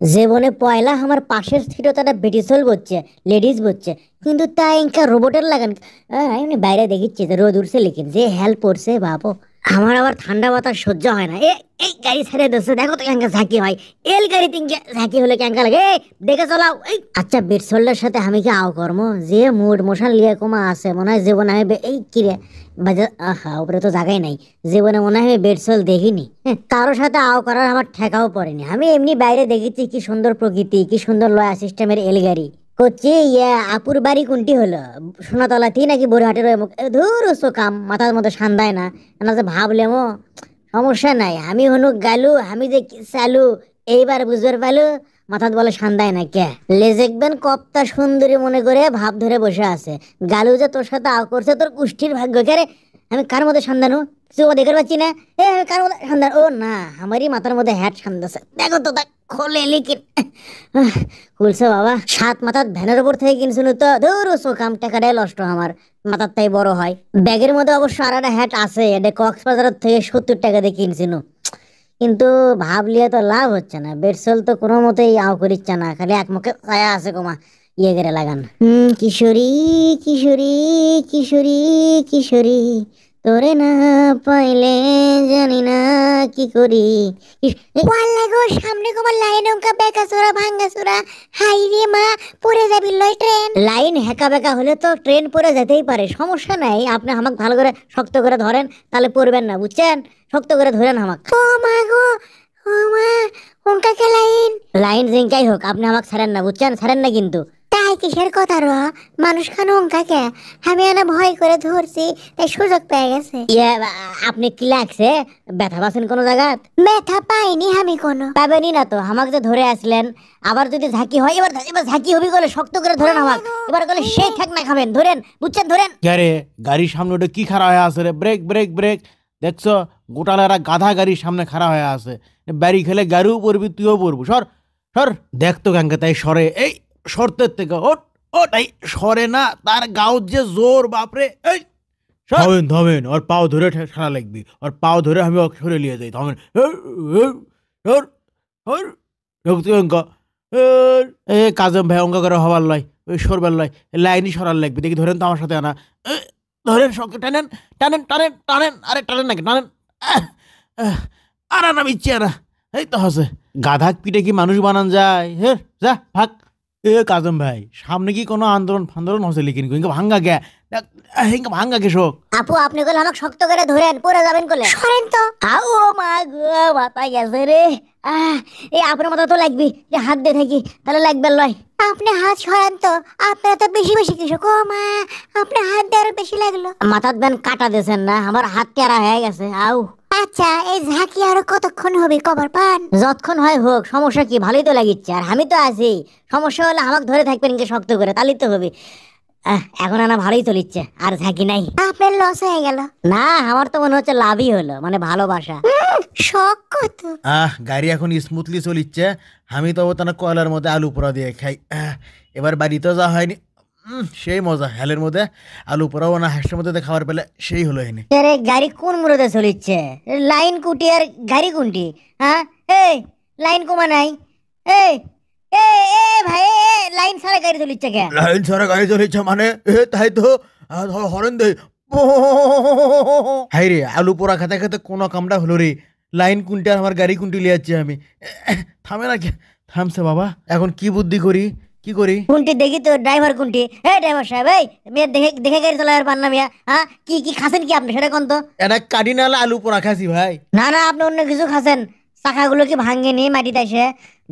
জীবনে পয়লা আমার পাশের সিটও তারা ব্রিটিশল বলছে, লেডিস বলছে, কিন্তু তাই ইনকা রোবটের লাগান। এমনি বাইরে দেখিচ্ছি যে রোদ উঠছে, লেকিন যে হেল্প করছে বাপো। আমার আবার ঠান্ডা বাতাস সহ্য হয় না। এই গাড়ি ছেড়ে দিচ্ছে, দেখো তো ক্যাঙ্কা ঝাঁকি হয়। এল গাড়ি তিনকে ঝাঁকি হলে ক্যাঙ্কা লাগে। দেখে চলাও। আচ্ছা, বেটসোল্ডার সাথে আমি কি আও কর্ম, যে মুড মোশন লিয়ে কমা আছে মনে হয় জীবনে আমি এই কিরে বাজার, আহা উপরে তো জায়গাই নাই। জীবনে মনে হয় আমি বেডসোল দেখিনি। কারোর সাথে আও করার আমার ঠেকাও পড়েনি। আমি এমনি বাইরে দেখেছি কি সুন্দর প্রকৃতি, কি সুন্দর লয়া সিস্টেমের এলগাড়ি করছি। আপুর বাড়ি কোনটি হলো, সোনাতলাতেই নাকি বড়হাটের ওই ধুর ওসো কাম মাথার মধ্যে সান্দায় না। না যে ভাবলেম সমস্যা নাই, আমি হনু গালু, আমি যে কি চালু এইবার বুঝবার পালু। মাথাত বলে সান্দায় না কে লেজেকবেন কপ্তা সুন্দরী মনে করে ভাব ধরে বসে আছে। গালু যে তোর সাথে আও করছে তোর কুষ্ঠির ভাগ্য কে রে। আমি কার মধ্যে সন্ধানু কিছু দেখতে পাচ্ছি না। আমি কার মধ্যে সন্ধান, ও না আমারই মাথার মধ্যে হ্যাট সন্ধাছে। দেখো তো দেখ খোলে লিখিন খুলছে বাবা। সাত মাথার ভ্যানের উপর থেকে কিনছিল তো ধরো কাম টাকাটাই নষ্ট আমার। মাথার তাই বড় হয়। ব্যাগের মধ্যে অবশ্য আর একটা হ্যাট আছে, এটা কক্সবাজার থেকে 70 টাকা দিয়ে কিনছিল। কিন্তু ভাবলিয়ে তো লাভ হচ্ছে না, বেডসেল তো কোনো মতেই আও করিচ্ছে না, খালি এক মুখে ছায়া আছে কমা ইয়ে করে লাগান। কিশোরী কিশোরী কিশোরী কিশোরী, তোরে না পাইলে জানি না কি করি। ওয়াল্লাহ গো, সামনে তোমার লাইন অঙ্কা বেকা চোরা ভাঙ্গা চোরা। হাই রে মা, পড়ে যাবি লয় ট্রেন। লাইন হেকা বেকা হলে তো ট্রেন পড়ে যেতেই পারে, সমস্যা নাই। আপনি আমাকে ভালো করে শক্ত করে ধরেন, তাহলে পড়বেন না, বুঝছেন? শক্ত করে ধরেন আমাকে। ও মা গো, ও মা, অঙ্কা কে লাইন। লাইন জিঙ্কাই হোক, আপনি আমাকে ছাড়েন না, বুঝছেন? ছাড়েন না কিন্তু। তাই কিসের কথা র, মানুষ খানো অঙ্কা কে? আমি এনে ভয় করে ধরছি, তাই সুযোগ পেয়ে গেছে। আপনি কি লাগছে, ব্যথা পাচ্ছেন কোনো জায়গা? ব্যথা পাইনি আমি কোনো। পাবেনি না তো, আমাকে যে ধরে আসলেন। আবার যদি ঝাঁকি হয়, এবার এবার ঝাঁকি হবি বলে শক্ত করে ধরেন আমাকে। এবার বলে সেই ঠেক না খাবেন, ধরেন, বুঝছেন? ধরেন। রে গাড়ির সামনে ওটা কি খাড়া হয়ে আছে রে? Brake brake brake. দেখছো গোটালেরা গাধা গাড়ির সামনে খাড়া হয়ে আছে। বাড়ি খেলে গাড়িও পড়বি, তুইও পড়বো। সর সর। দেখ তো ক্যাঙ্কে তাই সরে, এই সরতের থেকে ওট ওট। এই সরে না, তার গাও যে জোর বাপরে। এই থামেন থামেন, ওর পাও ধরে ঠেলা লাগবি, ওর পাও ধরে আমি ওকে সরে নিয়ে যাই। থামেন। এ কাজম ভাই অঙ্ক করে হবার লয়, ওই সরবার লয়, লাইনই সরার লাগবে। দেখি ধরেন তো আমার সাথে আনা। ধরেন শক্ত টানেন, টানেন টানেন টানেন, আরে টানেন নাকি টানেন। আর আনা বিচ্ছি আনা। এই তো হসে গাধাক পিঠে কি মানুষ বানান যায়? হ্যাঁ যা ভাগ। এ কাজম ভাই, সামনে কি কোনো আন্দোলন ফান্দোলন হসে লিখিন ইনকা ভাঙ্গা গে, হিংকা ভাঙ্গা কে শোক। আপু আপনি বলে আমাকে শক্ত করে ধরেন, পড়ে যাবেন কোলে। সরেন তো। আও মা গো, মাথা গেছে রে। আহ এই আপনার মাথা তো লাগবি, যে হাত দিয়ে থাকি তাহলে লাগবে লয়। আপনি হাত সরান তো, আপনার তো বেশি বেশি কিছু। ও মা, আপনার হাত দিয়ে আরো বেশি লাগলো। মাথার দেন কাটা দিয়েছেন না, আমার হাত তেরা হয়ে গেছে। আউ আচ্ছা, এই ঝাঁকি আরো কতক্ষণ হবে কভার পান? যতক্ষণ হয় হোক, সমস্যা কি? ভালোই তো লাগিচ্ছে, আর আমি তো আছি। সমস্যা হলে আমাকে ধরে থাকবেন কি শক্ত করে, তাহলেই তো হবে। এখন আনা ভালোই চলিচ্ছে, আর ঝাঁকি নাই। আপনার লস হয়ে গেল না? আমার তো মনে হচ্ছে লাভই হলো, মানে ভালোবাসা। শখ কত। গাড়ি এখন স্মুথলি চলিচ্ছে। আমি তো তার কয়লার মধ্যে আলু পোড়া দিয়ে খাই। এবার বাড়িতেও যা হয়নি। সেই মজা হেলের মধ্যে আলু পোড়াও না হাঁসের মধ্যে খাবার পেলে সেই হলো এনে। আরে গাড়ি কোন মুরতে চলিচ্ছে? লাইন কুটি আর গাড়ি কোনটি? হ্যাঁ, এই লাইন কমা নাই। এই এ এ ভাই, লাইন ছাড়া গাড়ি চলিচ্ছে কে? লাইন ছাড়া গাড়ি চলিচ্ছে মানে? তাই তো। হরেন দে। হাই রে, আলু পোড়া খেতে খেতে কোনো কামটা হলো রে। লাইন কুনটি আর আমার গাড়ি কুনটি লিয়ে যাচ্ছি আমি। থামে না। থামছে বাবা, এখন কি বুদ্ধি করি, কি করি? কোনটি দেখি তো, ড্রাইভার কোনটি? এই ড্রাইভার সাহেব, এই মেয়ে দেখে দেখে গাড়ি চালাবার পান না মিয়া? হ্যাঁ, কি কি খাসেন কি আপনি সেটা কোন তো? এটা কাটি নালে আলু পোড়া খাসি ভাই। না না, আপনি অন্য কিছু খাচ্ছেন। চাকাগুলো কি ভাঙ্গেনি মাটিতে এসে?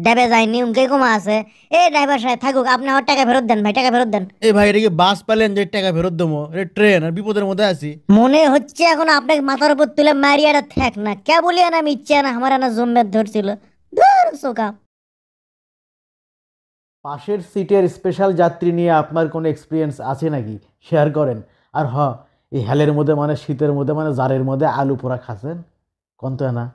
ডেবে যায়নি, উনকে কমা আছে। এই ড্রাইভার সাহেব থাকুক, আপনি আমার টাকা ফেরত দেন ভাই, টাকা ফেরত দেন। এই ভাই, এটা কি বাস পেলেন যে টাকা ফেরত দেবো? এটা ট্রেন, আর বিপদের মধ্যে আছি। মনে হচ্ছে এখন আপনাকে মাথার উপর তুলে মারিয়াটা থাক না কে বলি না, আমি ইচ্ছে না আমার না জম্মের ধরছিল। ধুর, সোকা। পাশের সিটের স্পেশাল যাত্রী নিয়ে আপনার কোনো এক্সপিরিয়েন্স আছে নাকি? শেয়ার করেন। আর এই হেলের মধ্যে মানে শীতের মধ্যে মানে জারের মধ্যে আলু পোড়া খাচ্ছেন, কোন তো না।